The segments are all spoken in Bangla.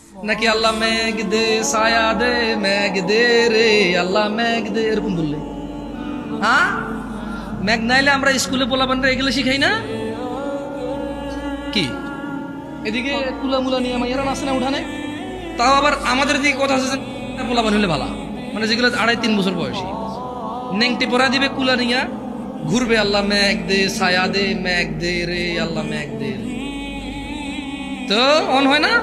নাকি আল্লাহ মেঘ দে ছায়া দে মেঘ দে রে আল্লাহ মেঘ দে এরকম বললে? হ্যাঁ, মেঘ নাইলে আমরা স্কুলে পোলাপানরা এগুলো শিখাই না কি? এদিকে কুলামুলা নিয়ে মাইয়ারা নাচে না উঠানে, তাও আবার আমাদের দিকে কথা হচ্ছে পোলাপান হলে ভালো, মানে যেগুলো 2.5-3 বছর বয়সী নেংটি পরা দিবে কুলা নিয়া ঘুরবে, আল্লাহ মেঘ দে ছায়া দে মেঘ দে রে আল্লাহ মেঘ দে। তো অন হয় না?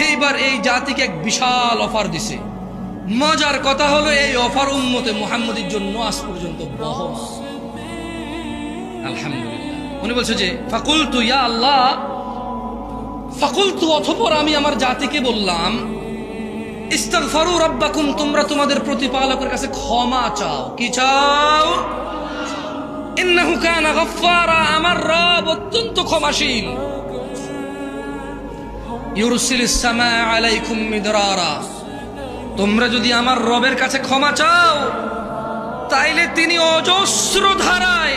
এইবার এই জাতিকে এক বিশাল অফার দিছে। মজার কথা হলো এই অফার উম্মতে মুহাম্মদীর জন্য আজ পর্যন্ত বহস। আলহামদুলিল্লাহ। উনি বলছে যে ফাকুলতু ইয়া আল্লাহ, ফাকুলতু অতঃপর আমি আমার জাতিকে বললাম, ইস্তাগফারু রাব্বাকুম, তোমরা তোমাদের প্রতিপালকের কাছে ক্ষমা চাও। কি চাও? ইন্নাহু কানা গাফফারা, আমার রব অত্যন্ত ক্ষমাশীল। ইউরসিলিস সামা আলাইকুম মিদরারা, তোমরা যদি আমার রবের কাছে ক্ষমা চাও তাইলে তিনি অজস্র ধারায়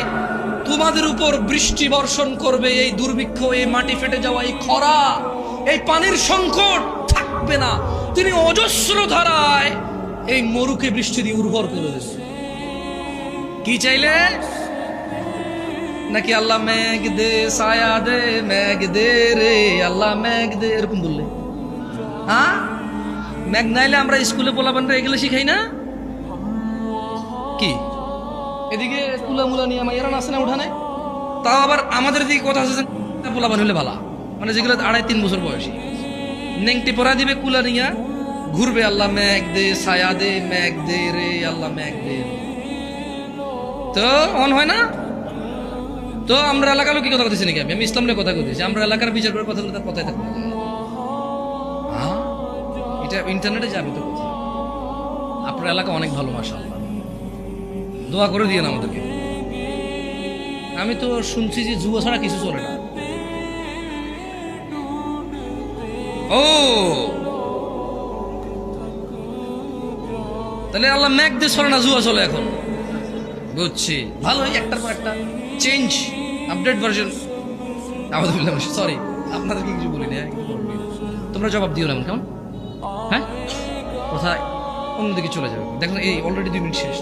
তোমাদের উপর বৃষ্টি বর্ষণ করবে। এই দুর্ভিক্ষ, এই মাটি ফেটে যাওয়া, এই খরা, এই পানির সংকট থাকবে না। তিনি অজস্র ধারায় এই মরুকে বৃষ্টি দিয়ে উর্বর করে দেবে। কি চাইলে? নাকি আল্লাহ মেঘ দে ছায়া দে মেঘ দে রে আল্লাহ মেঘ দে এরকম বললে? হ্যাঁ, মেঘ নাইলে আমরা স্কুলে পোলাপানরা এগুলো শিখাই না কি? এদিকে কুলামুলা নিয়ে মাইয়ারা নাচে না উঠানে, তাও আবার আমাদের দিকে কথা হচ্ছে পোলাপান হলে ভালো, মানে যেগুলো 2.5-3 বছর বয়সী নেংটি পরা দিবে কুলা নিয়া ঘুরবে, আল্লাহ মেঘ দে ছায়া দে মেঘ দে রে আল্লাহ মেঘ দে। তো অন হয় না? তো আমরা এলাকার লোক কি কথা বলতেছি নাকি? আমি ইসলামের কথা বলতেছি। আমরা এলাকার বিচার করে কথা বলতে তার কথাই থাকবে। হ্যাঁ, এটা ইন্টারনেটে যাবে তো কথা। আপনার এলাকা অনেক ভালো, মাশাআল্লাহ, দোয়া করে দিয়েন আমাদেরকে। আমি তো শুনছি যে জুয়া ছাড়া কিছু চলে না। ও তাহলে আল্লাহ মেঘ দিয়ে চলে না, জুয়া চলে এখন। বুঝছি, ভালোই, একটার পর একটা চেঞ্জ, আপডেট ভার্সন। আলহামদুলিল্লাহ, সরি আপনাদেরকে কিছু বলিনি, তোমরা জবাব দিও না কেমন? হ্যাঁ, কোথায় অন্যদিকে চলে যাবে। দেখো এই অলরেডি 2 মিনিট শেষ,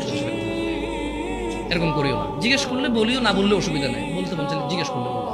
এরকম করিও না। জিজ্ঞেস করলে বলিও, না বললে অসুবিধা নেই। বলতে বলছেন জিজ্ঞেস করলে বলো।